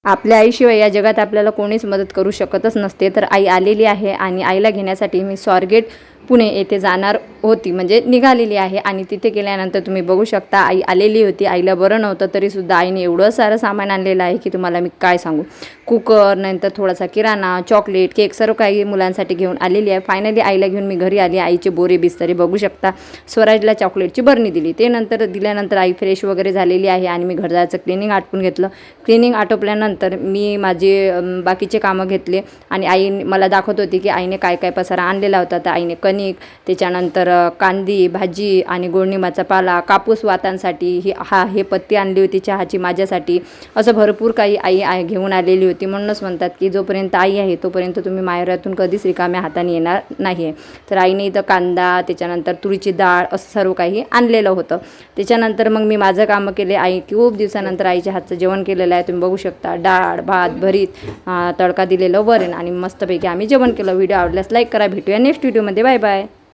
आपल्या आईशिवाय या जगात आपल्याला कोणीच मदत करू शकतच नसते. तर आई आलेली आहे आणि आईला घेण्यासाठी मी स्वारगेट पुणे येथे जाणार होती, म्हणजे निघालेली आहे. आणि तिथे गेल्यानंतर तुम्ही बघू शकता आई आलेली होती. आईला बरं नव्हतं तरीसुद्धा आईने एवढं सारं सामान आणलेलं आहे की तुम्हाला मी काय सांगू. कुकर, नंतर थोडासा किराणा, चॉकलेट, केक, सर्व काही मुलांसाठी घेऊन आलेली आहे. फायनली आईला घेऊन मी घरी आली. आईचे बोरे बिस्तरे बघू शकता. स्वराजला चॉकलेटची बरणी दिली. ते नंतर दिल्यानंतर आई फ्रेश वगैरे झालेली आहे आणि मी घर जायचं क्लिनिंग आटपून घेतलं. क्लिनिंग आटोपल्यानंतर मी माझे बाकीचे कामं घेतले आणि आई मला दाखवत होती की आईने काय काय पसारा आणलेला होता. तर आईने कणिक, त्याच्यानंतर कांदी भाजी आणि गोडनिंबाचा पाला, कापूस वातांसाठी हे पत्ती आणली होती चहाची माझ्यासाठी. असं भरपूर काही आई घेऊन आलेली होती. म्हणूनच म्हणतात की जोपर्यंत आई आहे तोपर्यंत तुम्ही माहेरातून कधीच रिकाम्या हाताने येणार नाही आहे. तर आईने इथं कांदा, त्याच्यानंतर तुरीची डाळ असं सर्व काही आणलेलं होतं. त्याच्यानंतर मग मी माझं कामं केले. आई खूप दिवसानंतर आईच्या हातचं जेवण केलेलं आहे, तुम्ही बघू शकता. डाळ, भात, भरीत, तडका दिलेलं वरण आणि मस्तपैकी आम्ही जेवण केलं. व्हिडिओ आवडल्यास लाईक करा. भेटूया नेक्स्ट व्हिडिओमध्ये. Bye bye.